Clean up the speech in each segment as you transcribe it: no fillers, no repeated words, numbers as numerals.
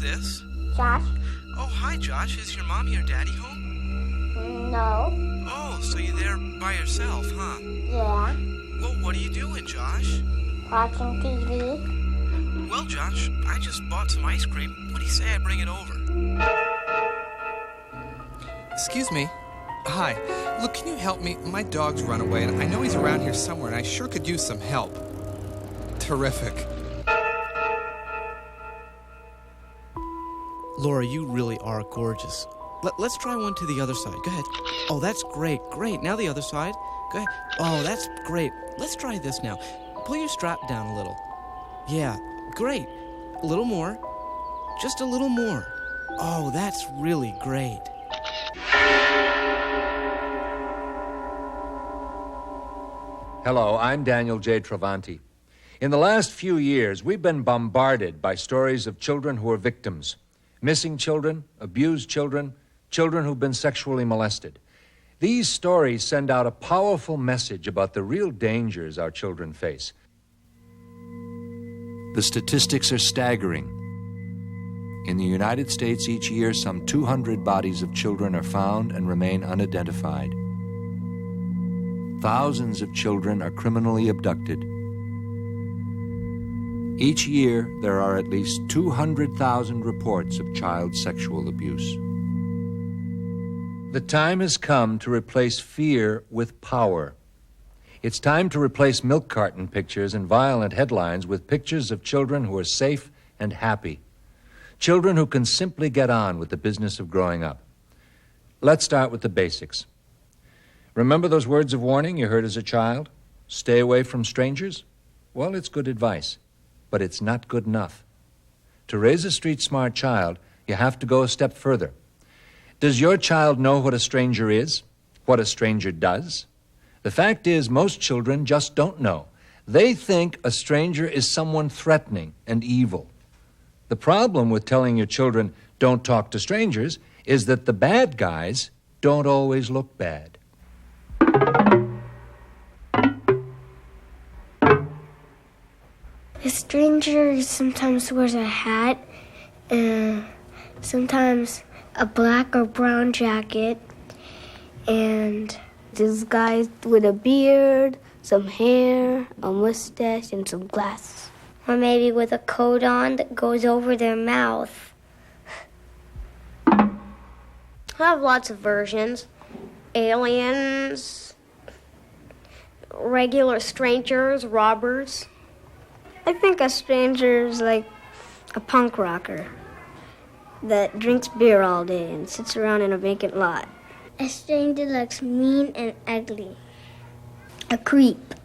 this? Josh? Oh, hi, Josh. Is your mommy or daddy home? No. Oh, so you're there by yourself, huh? Yeah. Well, what are you doing, Josh? Watching TV. Well, Josh, I just bought some ice cream. What do you say I bring it over? Excuse me. Hi. Look, can you help me? My dog's run away, and I know he's around here somewhere, and I sure could use some help. Terrific. Laura, you really are gorgeous. Let's try one to the other side. Go ahead. Oh, that's great. Great. Now the other side. Go ahead. Oh, that's great. Let's try this now. Pull your strap down a little. Yeah, great. A little more. Just a little more. Oh, that's really great. Hello, I'm Daniel J. Travanti. In the last few years, we've been bombarded by stories of children who are victims. Missing children, abused children, children who've been sexually molested. These stories send out a powerful message about the real dangers our children face. The statistics are staggering. In the United States, each year, some 200 bodies of children are found and remain unidentified. Thousands of children are criminally abducted. Each year, there are at least 200,000 reports of child sexual abuse. The time has come to replace fear with power. It's time to replace milk carton pictures and violent headlines with pictures of children who are safe and happy. Children who can simply get on with the business of growing up. Let's start with the basics. Remember those words of warning you heard as a child? Stay away from strangers? Well, it's good advice, but it's not good enough. To raise a street-smart child, you have to go a step further. Does your child know what a stranger is? What a stranger does? The fact is, most children just don't know. They think a stranger is someone threatening and evil. The problem with telling your children, don't talk to strangers, is that the bad guys don't always look bad. A stranger sometimes wears a hat, sometimes a black or brown jacket, and this guy with a beard, some hair, a mustache, and some glasses. Or maybe with a coat on that goes over their mouth. I have lots of versions. Aliens, regular strangers, robbers. I think a stranger is like a punk rocker that drinks beer all day and sits around in a vacant lot. A stranger looks mean and ugly. A creep.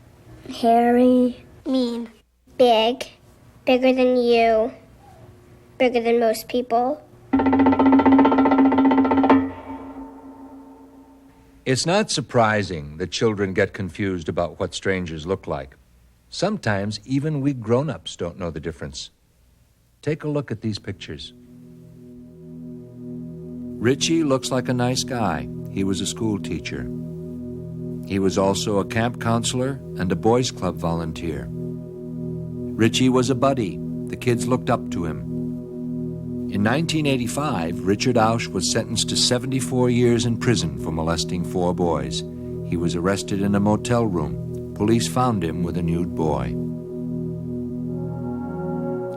Hairy. Mean. Big. Bigger than you. Bigger than most people. It's not surprising that children get confused about what strangers look like. Sometimes even we grown-ups don't know the difference. Take a look at these pictures. Richie looks like a nice guy. He was a school teacher. He was also a camp counselor and a boys' club volunteer. Richie was a buddy. The kids looked up to him. In 1985, Richard Ausch was sentenced to 74 years in prison for molesting 4 boys. He was arrested in a motel room. Police found him with a nude boy.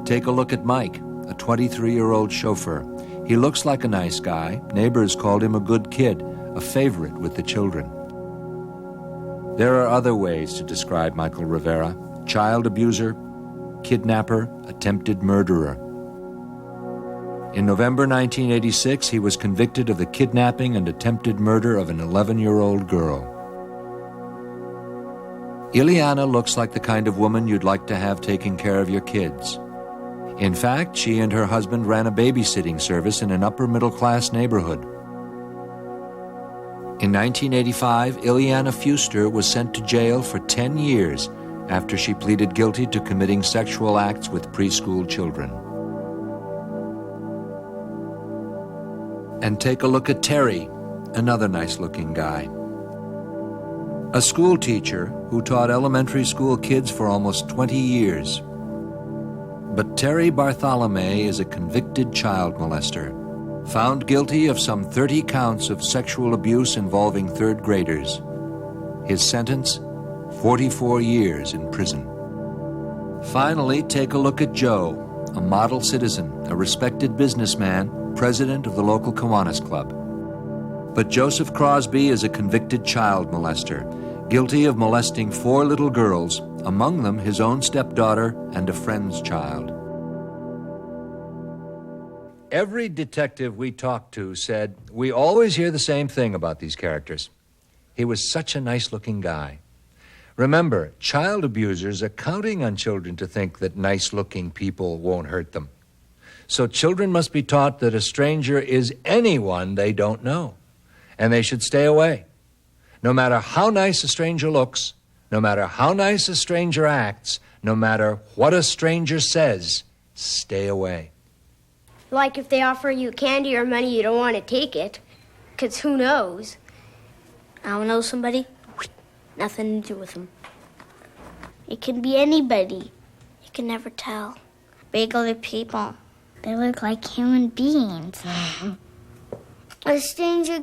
Take a look at Mike, a 23-year-old chauffeur. He looks like a nice guy. Neighbors called him a good kid, a favorite with the children. There are other ways to describe Michael Rivera: child abuser, kidnapper, attempted murderer. In November 1986, he was convicted of the kidnapping and attempted murder of an 11-year-old girl. Ileana looks like the kind of woman you'd like to have taking care of your kids. In fact, she and her husband ran a babysitting service in an upper-middle-class neighborhood. In 1985, Ileana Fuster was sent to jail for 10 years after she pleaded guilty to committing sexual acts with preschool children. And take a look at Terry, another nice-looking guy. A school teacher who taught elementary school kids for almost 20 years. but Terry Bartholomew is a convicted child molester, found guilty of some 30 counts of sexual abuse involving third graders. His sentence, 44 years in prison. Finally, take a look at Joe, a model citizen, a respected businessman, president of the local Kiwanis Club. But Joseph Crosby is a convicted child molester, guilty of molesting 4 little girls, among them his own stepdaughter and a friend's child. Every detective we talked to said, we always hear the same thing about these characters. He was such a nice-looking guy. Remember, child abusers are counting on children to think that nice-looking people won't hurt them. So children must be taught that a stranger is anyone they don't know, and they should stay away. No matter how nice a stranger looks, no matter how nice a stranger acts, no matter what a stranger says, stay away. Like if they offer you candy or money, you don't want to take it, because who knows? I don't know somebody. Nothing to do with them. It can be anybody. You can never tell. Big other people. They look like human beings. A stranger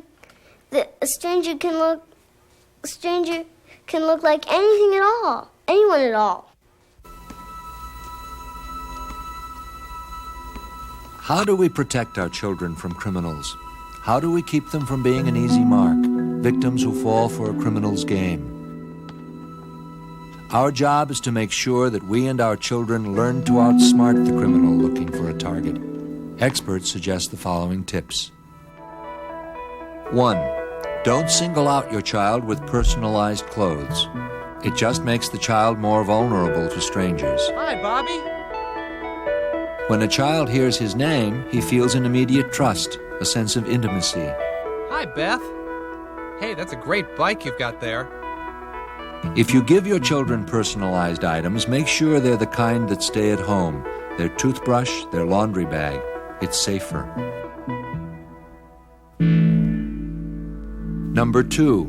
can look like anything at all. Anyone at all. How do we protect our children from criminals? How do we keep them from being an easy mark, victims who fall for a criminal's game? Our job is to make sure that we and our children learn to outsmart the criminal looking for a target. Experts suggest the following tips. 1. Don't single out your child with personalized clothes. It just makes the child more vulnerable to strangers. Hi, Bobby. When a child hears his name, he feels an immediate trust, a sense of intimacy. Hi, Beth. Hey, that's a great bike you've got there. If you give your children personalized items, make sure they're the kind that stay at home. Their toothbrush, their laundry bag. It's safer. Number 2.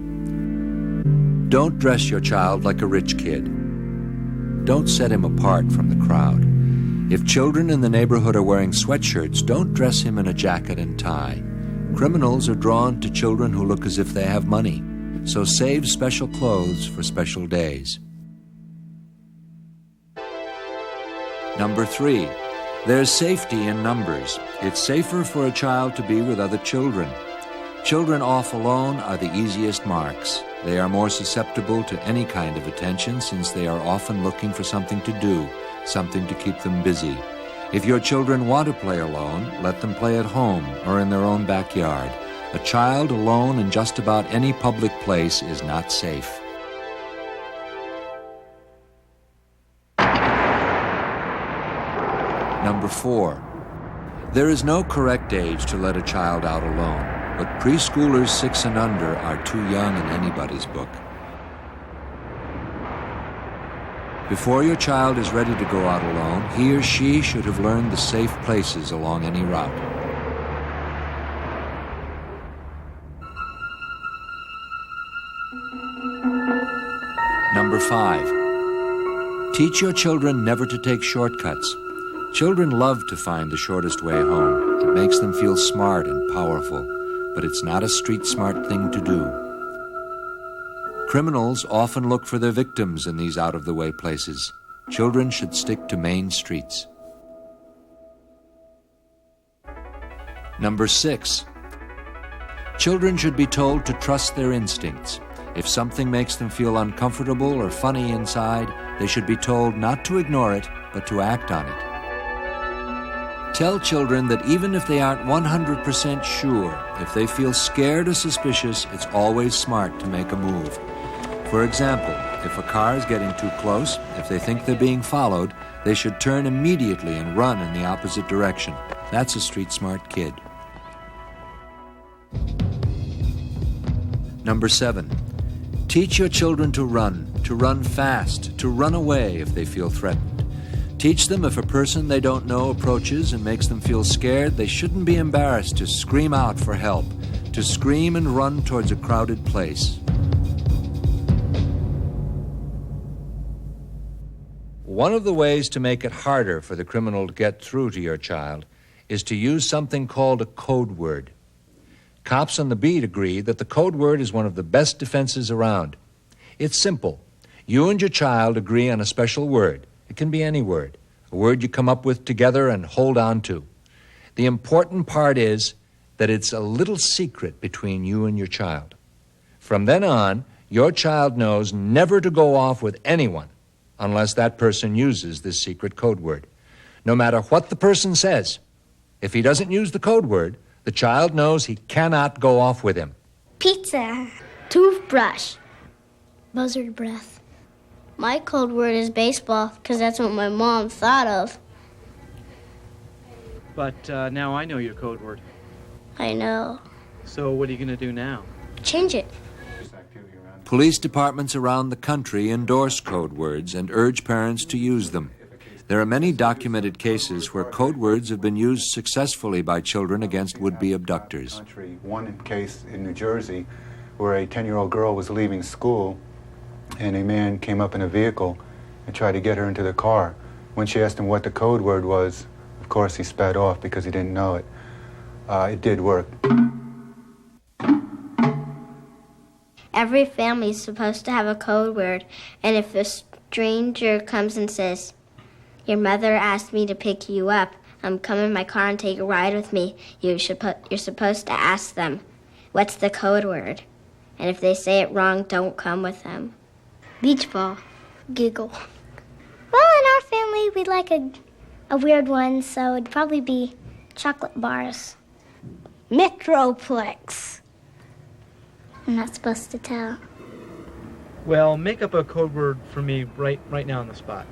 Don't dress your child like a rich kid. Don't set him apart from the crowd. If children in the neighborhood are wearing sweatshirts, don't dress him in a jacket and tie. Criminals are drawn to children who look as if they have money. So save special clothes for special days. Number 3, there's safety in numbers. It's safer for a child to be with other children. Children off alone are the easiest marks. They are more susceptible to any kind of attention since they are often looking for something to do, something to keep them busy. If your children want to play alone, let them play at home or in their own backyard. A child alone in just about any public place is not safe. Number 4. There is no correct age to let a child out alone, but preschoolers 6 and under are too young in anybody's book. Before your child is ready to go out alone, he or she should have learned the safe places along any route. Number 5. Teach your children never to take shortcuts. Children love to find the shortest way home. It makes them feel smart and powerful, but it's not a street-smart thing to do. Criminals often look for their victims in these out-of-the-way places. Children should stick to main streets. Number 6. Children should be told to trust their instincts. If something makes them feel uncomfortable or funny inside, they should be told not to ignore it, but to act on it. Tell children that even if they aren't 100% sure, if they feel scared or suspicious, it's always smart to make a move. For example, if a car is getting too close, if they think they're being followed, they should turn immediately and run in the opposite direction. That's a street-smart kid. Number 7. Teach your children to run fast, to run away if they feel threatened. Teach them if a person they don't know approaches and makes them feel scared, they shouldn't be embarrassed to scream out for help, to scream and run towards a crowded place. One of the ways to make it harder for the criminal to get through to your child is to use something called a code word. Cops on the beat agree that the code word is one of the best defenses around. It's simple. You and your child agree on a special word. It can be any word, a word you come up with together and hold on to. The important part is that it's a little secret between you and your child. From then on, your child knows never to go off with anyone unless that person uses this secret code word. No matter what the person says, if he doesn't use the code word, the child knows he cannot go off with him. Pizza. Toothbrush. Buzzard breath. My code word is baseball because that's what my mom thought of. But now I know your code word. I know. So what are you going to do now? Change it. Police departments around the country endorse code words and urge parents to use them. There are many documented cases where code words have been used successfully by children against would-be abductors. One case in New Jersey where a 10-year-old girl was leaving school and a man came up in a vehicle and tried to get her into the car. When she asked him what the code word was, of course he sped off because he didn't know it. It did work. Every family is supposed to have a code word, and if a stranger comes and says, "Your mother asked me to pick you up. Come in my car and take a ride with me," you're supposed to ask them, "What's the code word?" And if they say it wrong, don't come with them. Beach ball. Giggle. Well, in our family, we'd like a weird one, so it'd probably be chocolate bars. Metroplex. I'm not supposed to tell. Well, make up a code word for me right now on the spot.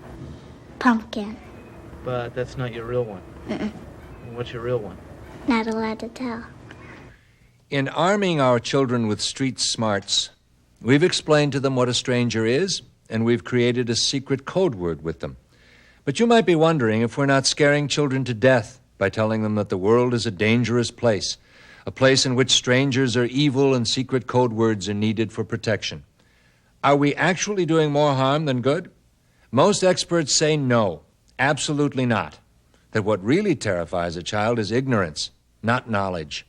Pumpkin. But that's not your real one. What's your real one? Not allowed to tell. In arming our children with street smarts, we've explained to them what a stranger is, and we've created a secret code word with them. But you might be wondering if we're not scaring children to death by telling them that the world is a dangerous place, a place in which strangers are evil and secret code words are needed for protection. Are we actually doing more harm than good? Most experts say no, absolutely not. That what really terrifies a child is ignorance, not knowledge.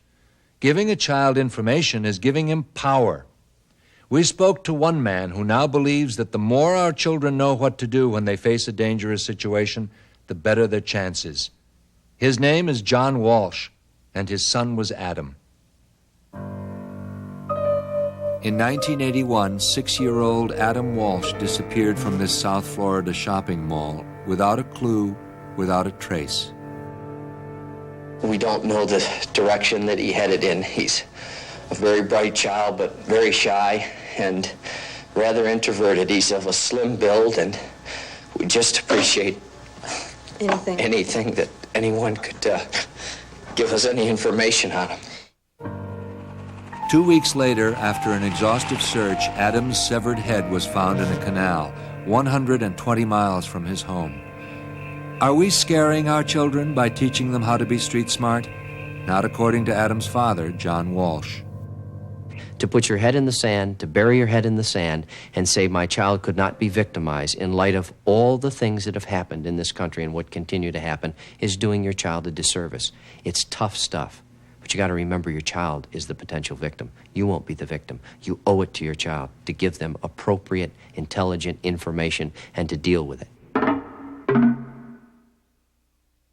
Giving a child information is giving him power. We spoke to one man who now believes that the more our children know what to do when they face a dangerous situation, the better their chances. His name is John Walsh, and his son was Adam. In 1981, 6-year-old Adam Walsh disappeared from this South Florida shopping mall without a clue, without a trace. We don't know the direction that he headed in. He's a very bright child, but very shy and rather introverted. He's of a slim build, and we just appreciate anything that anyone could give us any information on him. 2 weeks later, after an exhaustive search, Adam's severed head was found in a canal, 120 miles from his home. Are we scaring our children by teaching them how to be street smart? Not according to Adam's father, John Walsh. To put your head in the sand, to bury your head in the sand, and say my child could not be victimized in light of all the things that have happened in this country and what continue to happen is doing your child a disservice. It's tough stuff. But you got to remember your child is the potential victim. You won't be the victim. You owe it to your child to give them appropriate, intelligent information and to deal with it.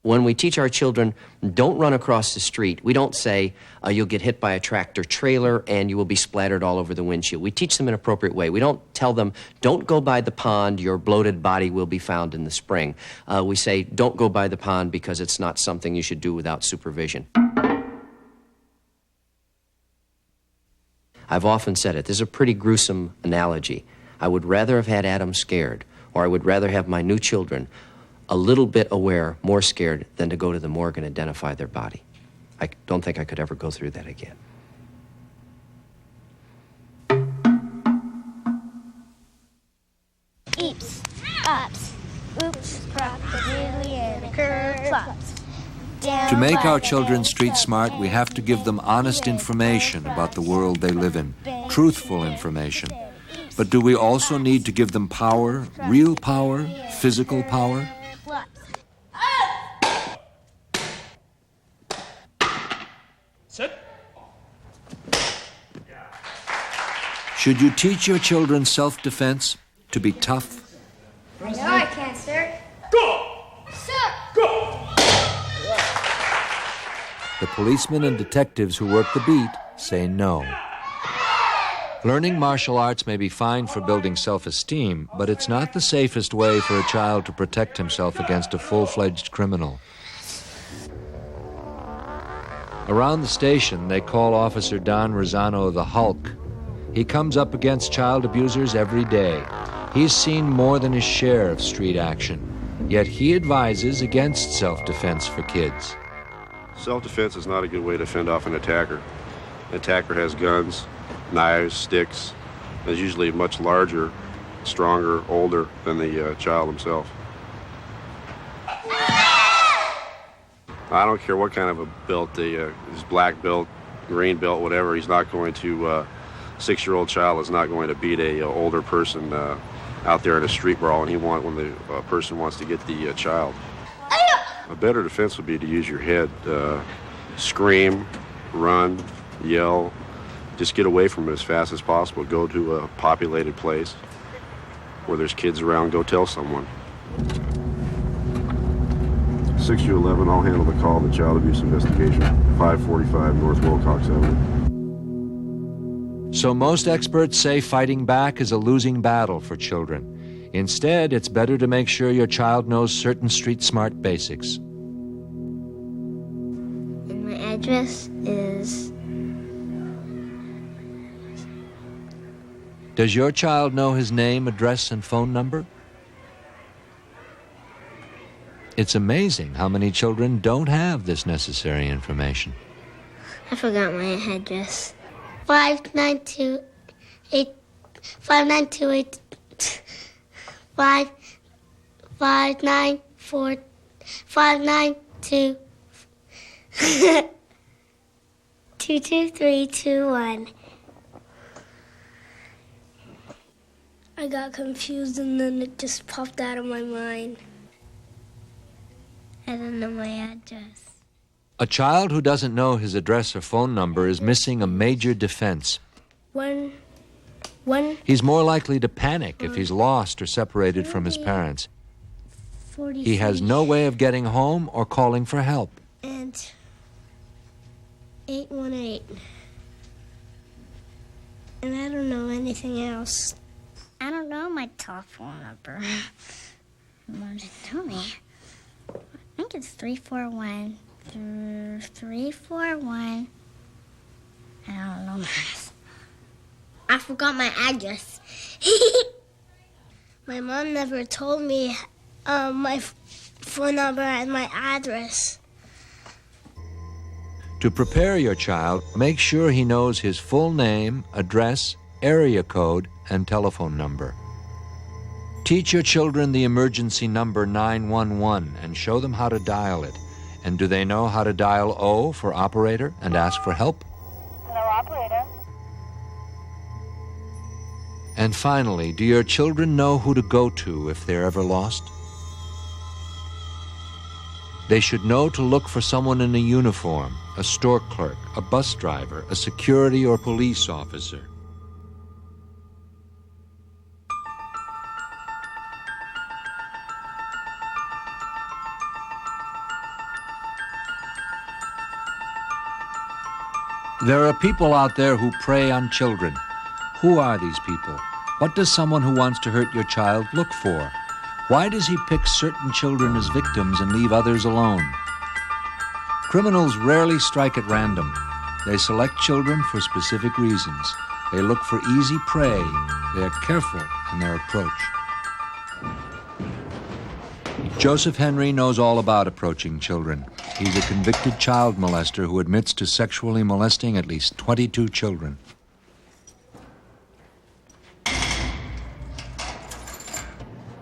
When we teach our children, don't run across the street, we don't say, you'll get hit by a tractor trailer and you will be splattered all over the windshield. We teach them an appropriate way. We don't tell them, don't go by the pond, your bloated body will be found in the spring. We say, don't go by the pond because it's not something you should do without supervision. I've often said it. This is a pretty gruesome analogy. I would rather have had Adam scared, or I would rather have my new children a little bit aware, more scared, than to go to the morgue and identify their body. I don't think I could ever go through that again. Eeps, ups, oops, crocodile and curve flops. To make our children street smart, we have to give them honest information about the world they live in, truthful information. But do we also need to give them power, real power, physical power? Sit. Should you teach your children self-defense, to be tough? No, I can't, sir. Go! Sir! Go! The policemen and detectives who work the beat say no. Learning martial arts may be fine for building self-esteem, but it's not the safest way for a child to protect himself against a full-fledged criminal. Around the station, they call Officer Don Rosano the Hulk. He comes up against child abusers every day. He's seen more than his share of street action, yet he advises against self-defense for kids. Self-defense is not a good way to fend off an attacker. An attacker has guns, knives, sticks, and is usually much larger, stronger, older than the child himself. I don't care what kind of a belt, his black belt, green belt, whatever, he's not going to, 6-year-old child is not going to beat a older person out there in a street brawl when the person wants to get the child. A better defense would be to use your head, scream, run, yell, just get away from it as fast as possible. Go to a populated place where there's kids around, go tell someone. 6U11, I'll handle the call, the child abuse investigation, 545 North Wilcox Avenue. So most experts say fighting back is a losing battle for children. Instead, it's better to make sure your child knows certain street-smart basics. And my address is... Does your child know his name, address, and phone number? It's amazing how many children don't have this necessary information. I forgot my address. 5928 594 592 22321. I got confused and then it just popped out of my mind. I don't know my address. A child who doesn't know his address or phone number is missing a major defense. When He's more likely to panic if he's lost or separated from his parents. He has no way of getting home or calling for help. And 818. And I don't know anything else. I don't know my telephone number. Mom didn't tell me. I think it's 341. 341. I don't know math. I forgot my address. My mom never told me my phone number and my address. To prepare your child, make sure he knows his full name, address, area code, and telephone number. Teach your children the emergency number 911 and show them how to dial it. And do they know how to dial O for operator and ask for help? Hello, operator. And finally, do your children know who to go to if they're ever lost? They should know to look for someone in a uniform, a store clerk, a bus driver, a security or police officer. There are people out there who prey on children. Who are these people? What does someone who wants to hurt your child look for? Why does he pick certain children as victims and leave others alone? Criminals rarely strike at random. They select children for specific reasons. They look for easy prey. They are careful in their approach. Joseph Henry knows all about approaching children. He's a convicted child molester who admits to sexually molesting at least 22 children.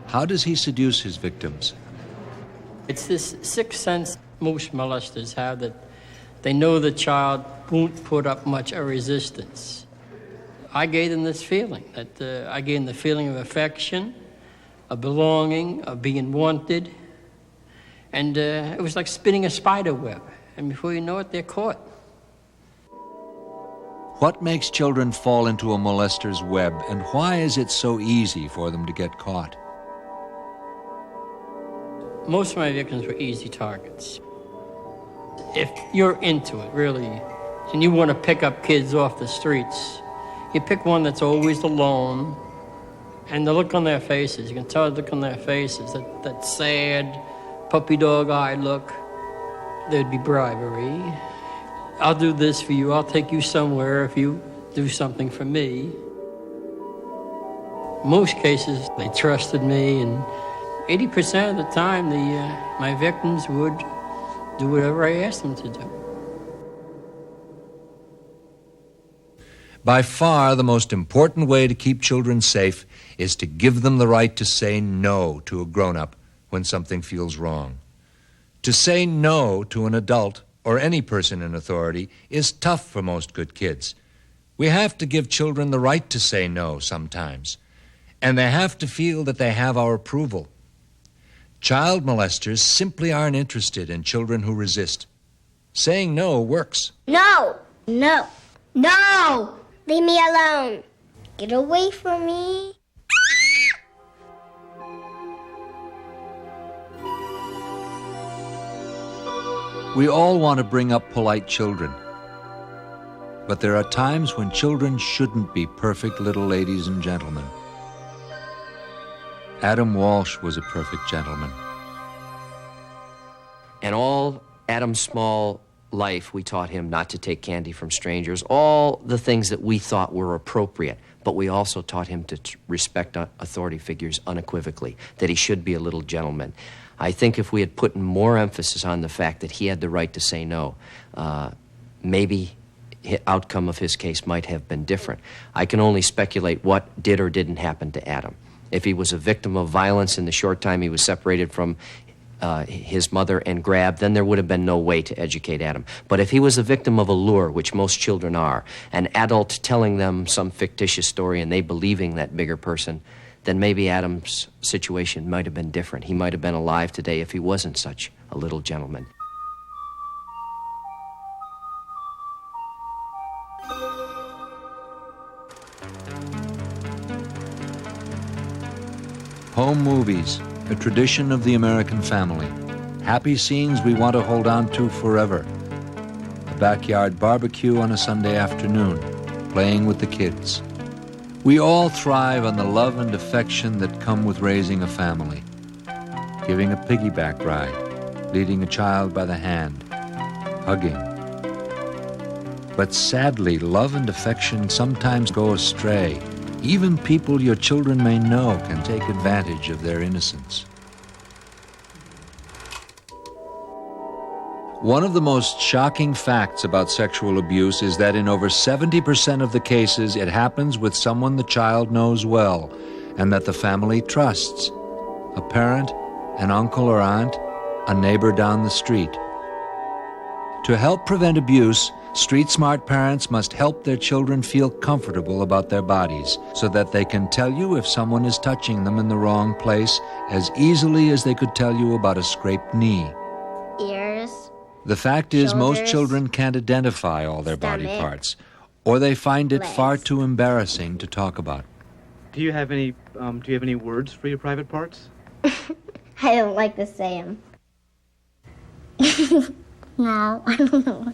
How does he seduce his victims? It's this sixth sense most molesters have that they know the child won't put up much of resistance. I gave them this feeling, that I gave them the feeling of affection, of belonging, of being wanted. And it was like spinning a spider web. And before you know it, they're caught. What makes children fall into a molester's web, and why is it so easy for them to get caught? Most of my victims were easy targets. If you're into it, really, and you want to pick up kids off the streets, you pick one that's always alone, and the look on their faces, you can tell the look on their faces, that sad, puppy dog eye look. There'd be bribery. I'll do this for you, I'll take you somewhere if you do something for me. Most cases, they trusted me, and 80% of the time, my victims would do whatever I asked them to do. By far, the most important way to keep children safe is to give them the right to say no to a grown-up when something feels wrong. To say no to an adult or any person in authority is tough for most good kids. We have to give children the right to say no sometimes, and they have to feel that they have our approval. Child molesters simply aren't interested in children who resist. Saying no works. No! No! No! Leave me alone. Get away from me. We all want to bring up polite children. But there are times when children shouldn't be perfect little ladies and gentlemen. Adam Walsh was a perfect gentleman. And all Adam Small life, we taught him not to take candy from strangers, all the things that we thought were appropriate. But we also taught him to respect authority figures unequivocally, that he should be a little gentleman. I think if we had put more emphasis on the fact that he had the right to say no, maybe the outcome of his case might have been different. I can only speculate what did or didn't happen to Adam. If he was a victim of violence in the short time he was separated from his mother and grabbed, then there would have been no way to educate Adam. But if he was a victim of a lure, which most children are, an adult telling them some fictitious story and they believing that bigger person, then maybe Adam's situation might have been different. He might have been alive today if he wasn't such a little gentleman. Home movies, a tradition of the American family. Happy scenes we want to hold on to forever. A backyard barbecue on a Sunday afternoon, playing with the kids. We all thrive on the love and affection that come with raising a family. Giving a piggyback ride, leading a child by the hand, hugging. But sadly, love and affection sometimes go astray. Even people your children may know can take advantage of their innocence. One of the most shocking facts about sexual abuse is that in over 70% of the cases, it happens with someone the child knows well and that the family trusts. A parent, an uncle or aunt, a neighbor down the street. To help prevent abuse, street-smart parents must help their children feel comfortable about their bodies so that they can tell you if someone is touching them in the wrong place as easily as they could tell you about a scraped knee. Ears. The fact is, most Shoulders, children can't identify all their body stomach, parts, or they find it far legs. too embarrassing to talk about. Do you have any words for your private parts? I don't like to say them. No, I don't know.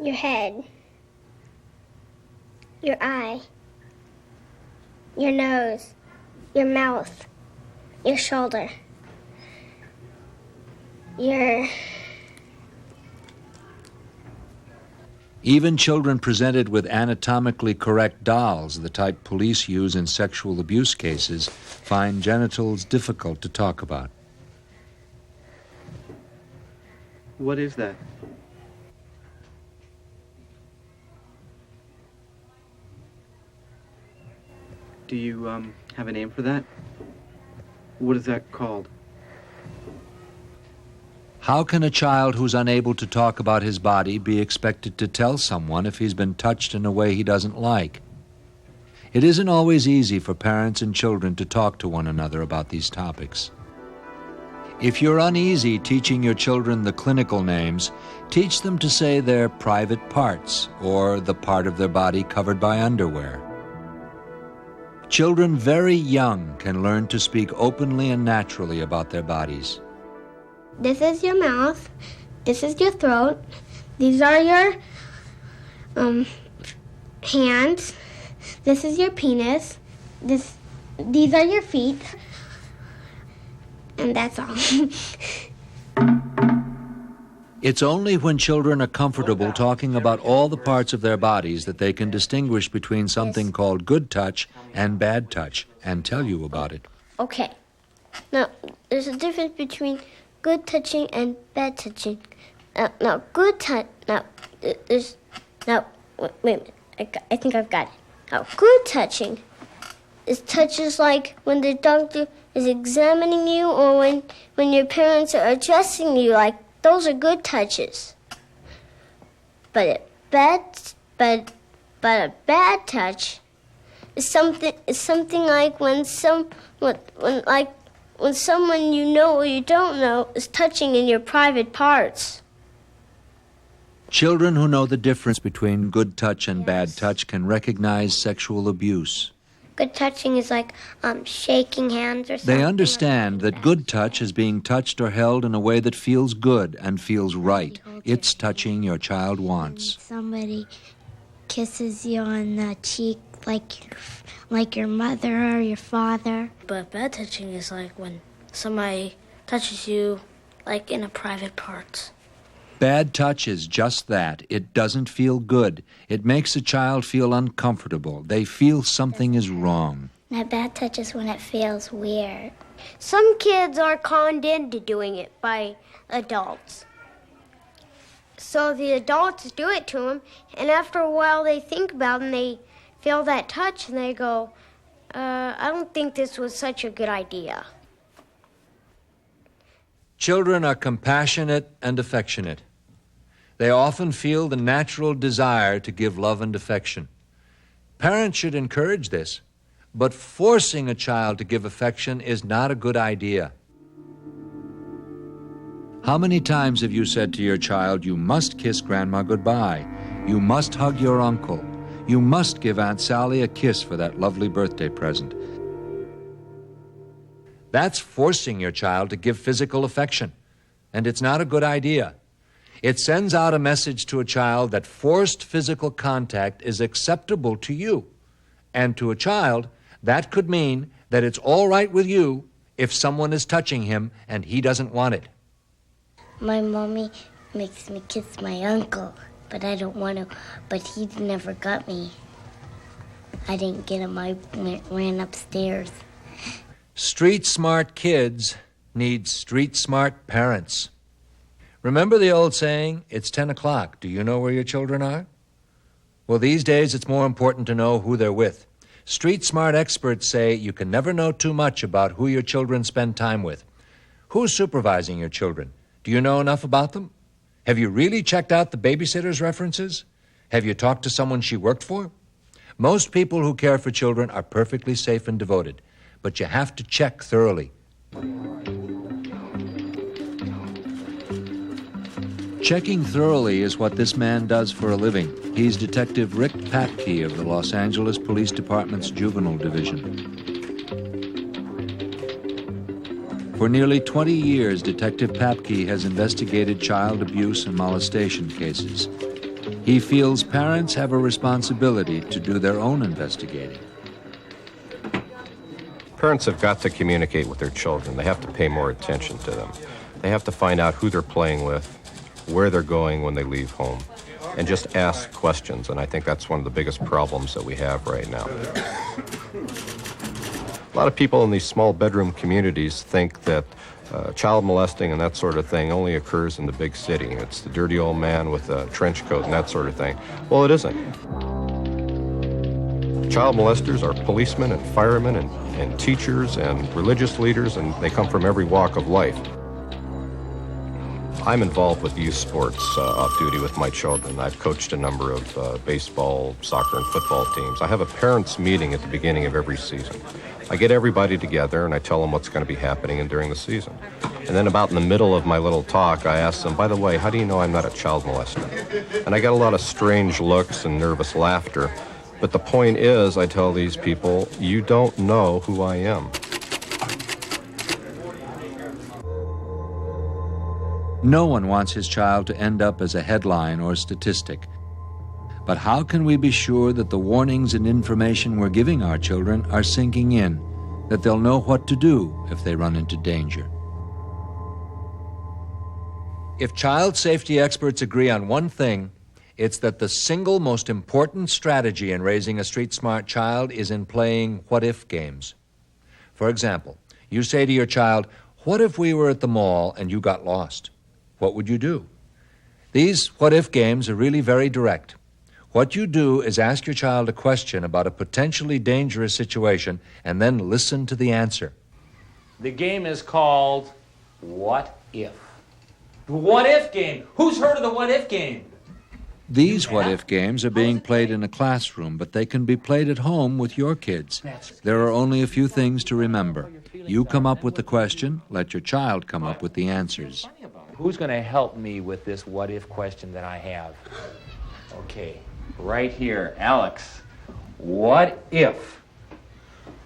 Your head. Your eye. Your nose. Your mouth. Your shoulder. Your... Even children presented with anatomically correct dolls, the type police use in sexual abuse cases, find genitals difficult to talk about. What is that? Do you have a name for that? What is that called? How can a child who's unable to talk about his body be expected to tell someone if he's been touched in a way he doesn't like? It isn't always easy for parents and children to talk to one another about these topics. If you're uneasy teaching your children the clinical names, teach them to say their private parts or the part of their body covered by underwear. Children very young can learn to speak openly and naturally about their bodies. This is your mouth. This is your throat. These are your hands. This is your penis. These are your feet. And that's all. It's only when children are comfortable talking about all the parts of their bodies that they can distinguish between something called good touch and bad touch and tell you about it. Okay. Now, there's a difference between good touching and bad touching. Now, good touch. Now, wait a minute. I think I've got it. Now, good touching is touches like when the doctor is examining you or when your parents are addressing you. Like, those are good touches. But a bad touch is something like when someone you know or you don't know is touching in your private parts. Children who know the difference between good touch and bad touch can recognize sexual abuse. Good touching is like shaking hands or something. They understand that good touch is being touched or held in a way that feels good and feels right. It's touching your child wants. Somebody kisses you on the cheek like your mother or your father. But bad touching is like when somebody touches you like in a private part. Bad touch is just that. It doesn't feel good. It makes a child feel uncomfortable. They feel something is wrong. My bad touch is when it feels weird. Some kids are conned into doing it by adults. So the adults do it to them, and after a while they think about it and they feel that touch and they go, I don't think this was such a good idea. Children are compassionate and affectionate. They often feel the natural desire to give love and affection. Parents should encourage this, but forcing a child to give affection is not a good idea. How many times have you said to your child, you must kiss Grandma goodbye, you must hug your uncle, you must give Aunt Sally a kiss for that lovely birthday present? That's forcing your child to give physical affection, and it's not a good idea. It sends out a message to a child that forced physical contact is acceptable to you. And to a child, that could mean that it's all right with you if someone is touching him and he doesn't want it. My mommy makes me kiss my uncle, but I don't want to. But he never got me. I didn't get him. I ran upstairs. Street-smart kids need street-smart parents. Remember the old saying, it's 10 o'clock. Do you know where your children are? Well, these days it's more important to know who they're with. Street-smart experts say you can never know too much about who your children spend time with. Who's supervising your children? Do you know enough about them? Have you really checked out the babysitter's references? Have you talked to someone she worked for? Most people who care for children are perfectly safe and devoted, but you have to check thoroughly. Checking thoroughly is what this man does for a living. He's Detective Rick Papke of the Los Angeles Police Department's Juvenile Division. For nearly 20 years, Detective Papke has investigated child abuse and molestation cases. He feels parents have a responsibility to do their own investigating. Parents have got to communicate with their children. They have to pay more attention to them. They have to find out who they're playing with, where they're going when they leave home, and just ask questions. And I think that's one of the biggest problems that we have right now. A lot of people in these small bedroom communities think that child molesting and that sort of thing only occurs in the big city. It's the dirty old man with a trench coat and that sort of thing. Well, it isn't. Child molesters are policemen and firemen and teachers and religious leaders, and they come from every walk of life. I'm involved with youth sports off-duty with my children. I've coached a number of baseball, soccer, and football teams. I have a parents' meeting at the beginning of every season. I get everybody together and I tell them what's going to be happening during the season. And then about in the middle of my little talk, I ask them, by the way, how do you know I'm not a child molester? And I get a lot of strange looks and nervous laughter. But the point is, I tell these people, you don't know who I am. No one wants his child to end up as a headline or statistic. But how can we be sure that the warnings and information we're giving our children are sinking in, that they'll know what to do if they run into danger? If child safety experts agree on one thing, it's that the single most important strategy in raising a street-smart child is in playing what-if games. For example, you say to your child, "What if we were at the mall and you got lost? What would you do?" These what-if games are really very direct. What you do is ask your child a question about a potentially dangerous situation and then listen to the answer. The game is called What If? The What If game. Who's heard of the What If game? These what-if games are being played in a classroom, but they can be played at home with your kids. There are only a few things to remember. You come up with the question, let your child come up with the answers. Who's going to help me with this what if question that I have? Okay, right here, Alex. What if?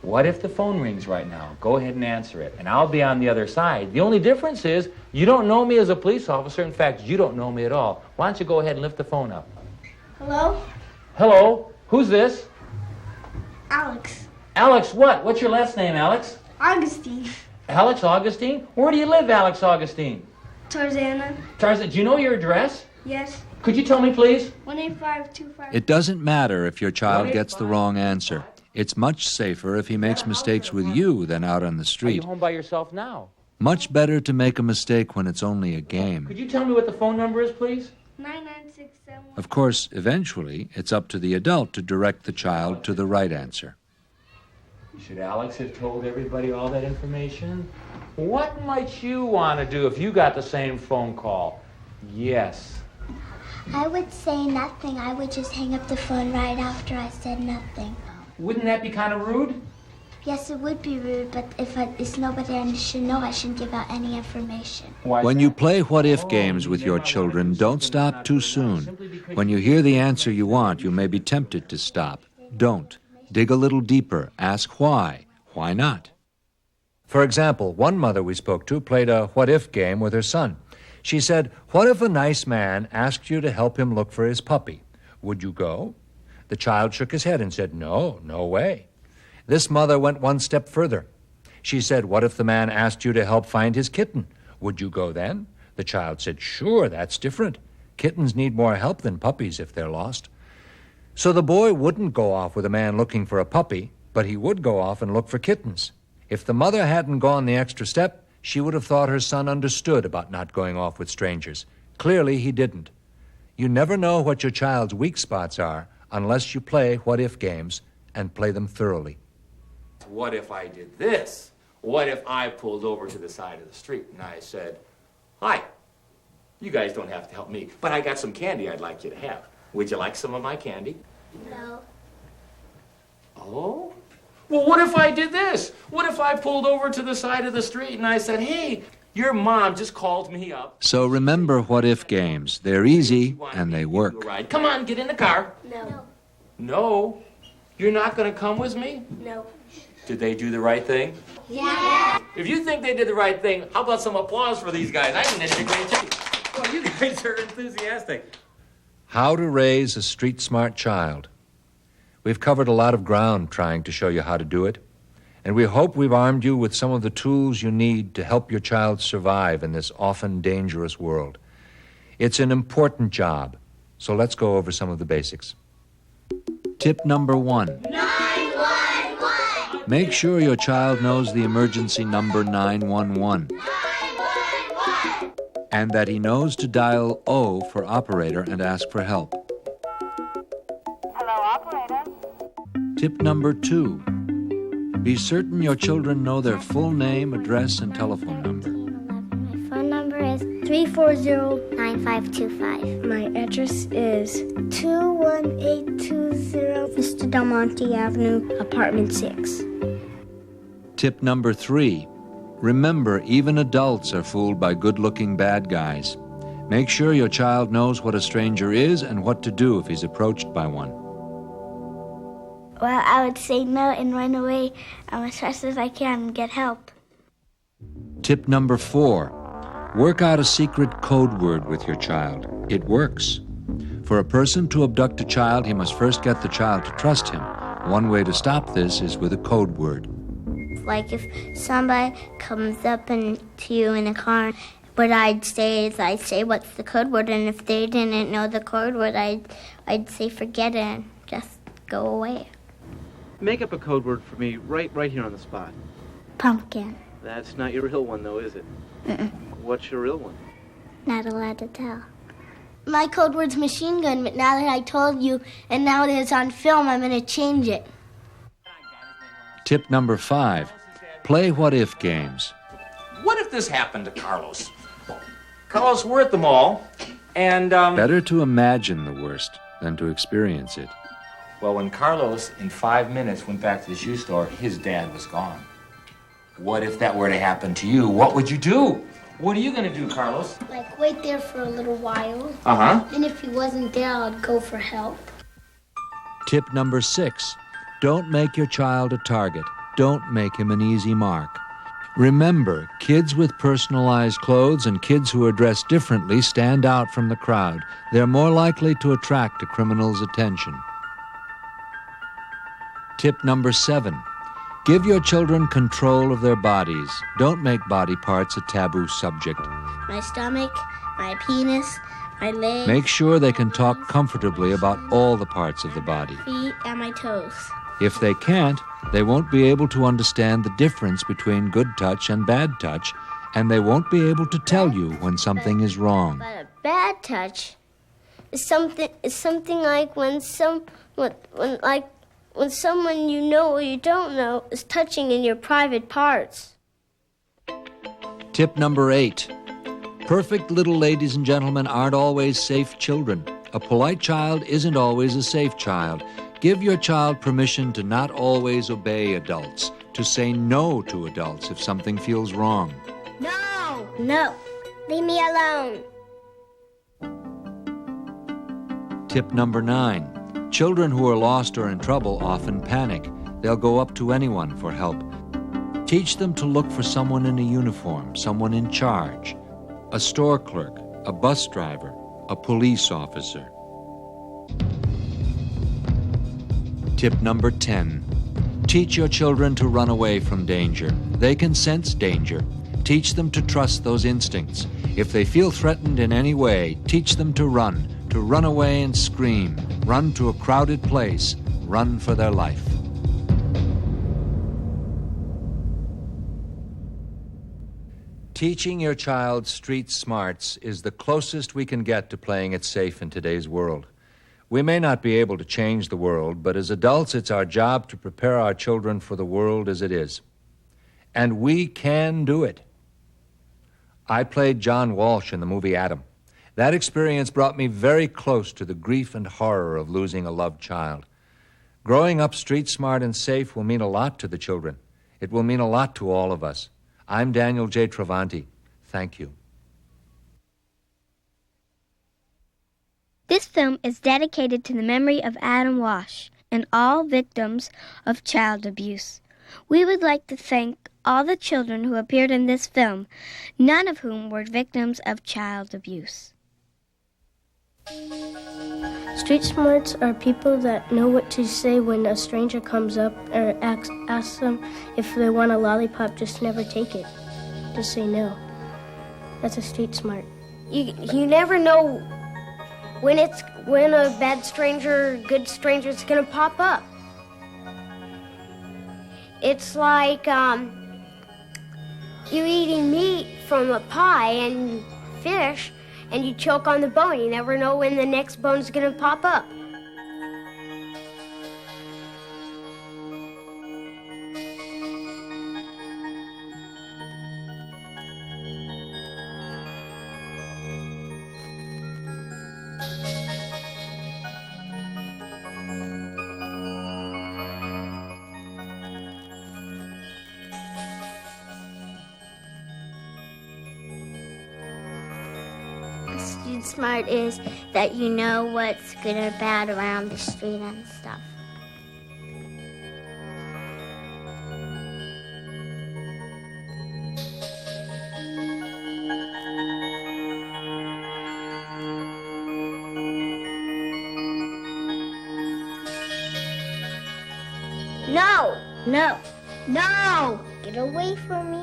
What if the phone rings right now? Go ahead and answer it, and I'll be on the other side. The only difference is you don't know me as a police officer. In fact, you don't know me at all. Why don't you go ahead and lift the phone up? Hello? Hello? Who's this? Alex. Alex what? What's your last name, Alex? Augustine. Alex Augustine? Where do you live, Alex Augustine? Tarzana. Tarzan, do you know your address? Yes. Could you tell me, please? 18525. It doesn't matter if your child gets the wrong answer. It's much safer if he makes mistakes with you than out on the Are you street. home by yourself now? Much better to make a mistake when it's only a game. Could you tell me what the phone number is, please? 9967. Of course, eventually, it's up to the adult to direct the child to the right answer. Should Alex have told everybody all that information? What might you want to do if you got the same phone call? Yes. I would say nothing. I would just hang up the phone right after I said nothing. Wouldn't that be kind of rude? Yes, it would be rude, but if nobody should know, I shouldn't give out any information. When you play what-if games with your children, don't stop too soon. When you hear the answer you want, you may be tempted to stop. Don't. Dig a little deeper. Ask why. Why not? For example, one mother we spoke to played a what-if game with her son. She said, "What if a nice man asked you to help him look for his puppy? Would you go?" The child shook his head and said, "No, no way." This mother went one step further. She said, "What if the man asked you to help find his kitten? Would you go then?" The child said, "Sure, that's different. Kittens need more help than puppies if they're lost." So the boy wouldn't go off with a man looking for a puppy, but he would go off and look for kittens. If the mother hadn't gone the extra step, she would have thought her son understood about not going off with strangers. Clearly, he didn't. You never know what your child's weak spots are unless you play what-if games and play them thoroughly. What if I did this? What if I pulled over to the side of the street and I said, "Hi, you guys don't have to help me, but I got some candy I'd like you to have. Would you like some of my candy?" No. Oh? Well, what if I did this? What if I pulled over to the side of the street and I said, "Hey, your mom just called me up." So remember what-if games. They're easy and they work. Right. Come on, get in the car. No. No? You're not going to come with me? No. Did they do the right thing? Yeah. If you think they did the right thing, how about some applause for these guys? I think they did a great job. Well, you guys are enthusiastic. How to raise a street-smart child. We've covered a lot of ground trying to show you how to do it, and we hope we've armed you with some of the tools you need to help your child survive in this often dangerous world. It's an important job, so let's go over some of the basics. Tip number 1. 911. Make sure your child knows the emergency number 911. 911. And that he knows to dial O for operator and ask for help. Hello, operator. Tip number 2. Be certain your children know their full name, address, and telephone number. My phone number is 340-9525. My address is 21820 Mr. Del Monte Avenue, apartment 6. Tip number 3. Remember, even adults are fooled by good-looking bad guys. Make sure your child knows what a stranger is and what to do if he's approached by one. Well, I would say no and run away as fast as I can and get help. Tip number 4. Work out a secret code word with your child. It works. For a person to abduct a child, he must first get the child to trust him. One way to stop this is with a code word. Like if somebody comes up to you in a car, what I'd say is what's the code word, and if they didn't know the code word, I'd say forget it and just go away. Make up a code word for me right here on the spot. Pumpkin. That's not your real one, though, is it? Mm-mm. What's your real one? Not allowed to tell. My code word's machine gun, but now that I told you and now that it's on film, I'm going to change it. Tip number 5. Play what-if games. What if this happened to Carlos? Carlos, we're at the mall, and, Better to imagine the worst than to experience it. Well, when Carlos, in 5 minutes, went back to the shoe store, his dad was gone. What if that were to happen to you? What would you do? What are you going to do, Carlos? Like, wait there for a little while. Uh-huh. And if he wasn't there, I'd go for help. Tip number 6. Don't make your child a target. Don't make him an easy mark. Remember, kids with personalized clothes and kids who are dressed differently stand out from the crowd. They're more likely to attract a criminal's attention. Tip number 7. Give your children control of their bodies. Don't make body parts a taboo subject. My stomach, my penis, my legs. Make sure they can talk comfortably about all the parts of the body. Feet and my toes. If they can't, they won't be able to understand the difference between good touch and bad touch, and they won't be able to tell you when something is wrong. But a bad touch is something like when someone you know or you don't know is touching in your private parts. Tip number 8. Perfect little ladies and gentlemen aren't always safe children. A polite child isn't always a safe child. Give your child permission to not always obey adults, to say no to adults if something feels wrong. No! No! Leave me alone! Tip number 9. Children who are lost or in trouble often panic. They'll go up to anyone for help. Teach them to look for someone in a uniform, someone in charge, a store clerk, a bus driver, a police officer. Tip number 10. Teach your children to run away from danger. They can sense danger. Teach them to trust those instincts. If they feel threatened in any way, teach them to run away and scream, run to a crowded place, run for their life. Teaching your child street smarts is the closest we can get to playing it safe in today's world. We may not be able to change the world, but as adults, it's our job to prepare our children for the world as it is. And we can do it. I played John Walsh in the movie Adam. That experience brought me very close to the grief and horror of losing a loved child. Growing up street smart and safe will mean a lot to the children. It will mean a lot to all of us. I'm Daniel J. Travanti. Thank you. This film is dedicated to the memory of Adam Walsh and all victims of child abuse. We would like to thank all the children who appeared in this film, none of whom were victims of child abuse. Street smarts are people that know what to say when a stranger comes up or asks them if they want a lollipop. Just never take it. Just say no. That's a street smart. You never know when a bad stranger, good stranger is gonna pop up. It's like you're eating meat from a pie and fish, and you choke on the bone. You never know when the next bone's gonna pop up. and smart is that you know what's good or bad around the street and stuff. No! No! No! Get away from me.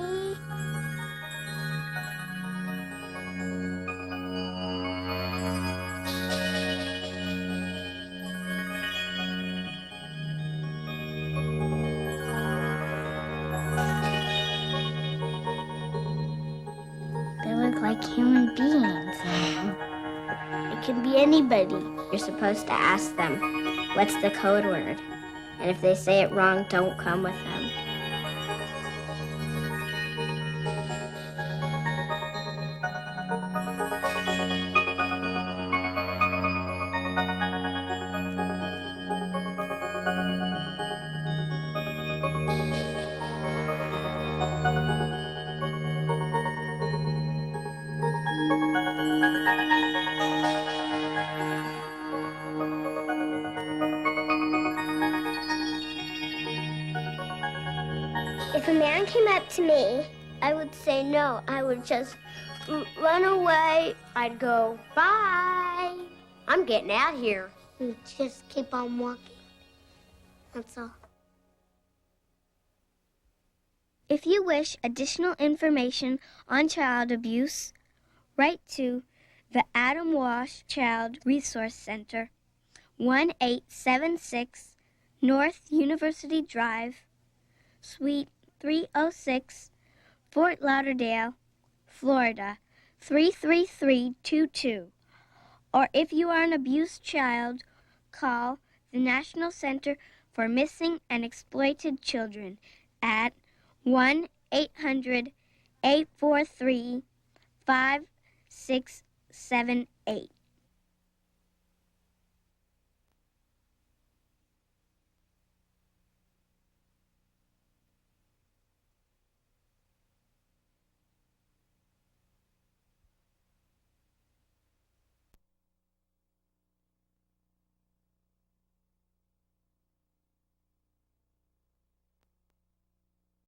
They look like human beings. It can be anybody. You're supposed to ask them, what's the code word? And if they say it wrong, don't come with them. If a man came up to me, I would say no. I would just run away. I'd go, bye. I'm getting out of here. And just keep on walking. That's all. If you wish additional information on child abuse, write to the Adam Walsh Child Resource Center, 1876 North University Drive, Suite 306, Fort Lauderdale, Florida, 33322. Or if you are an abused child, call the National Center for Missing and Exploited Children at 1-800-843-5678.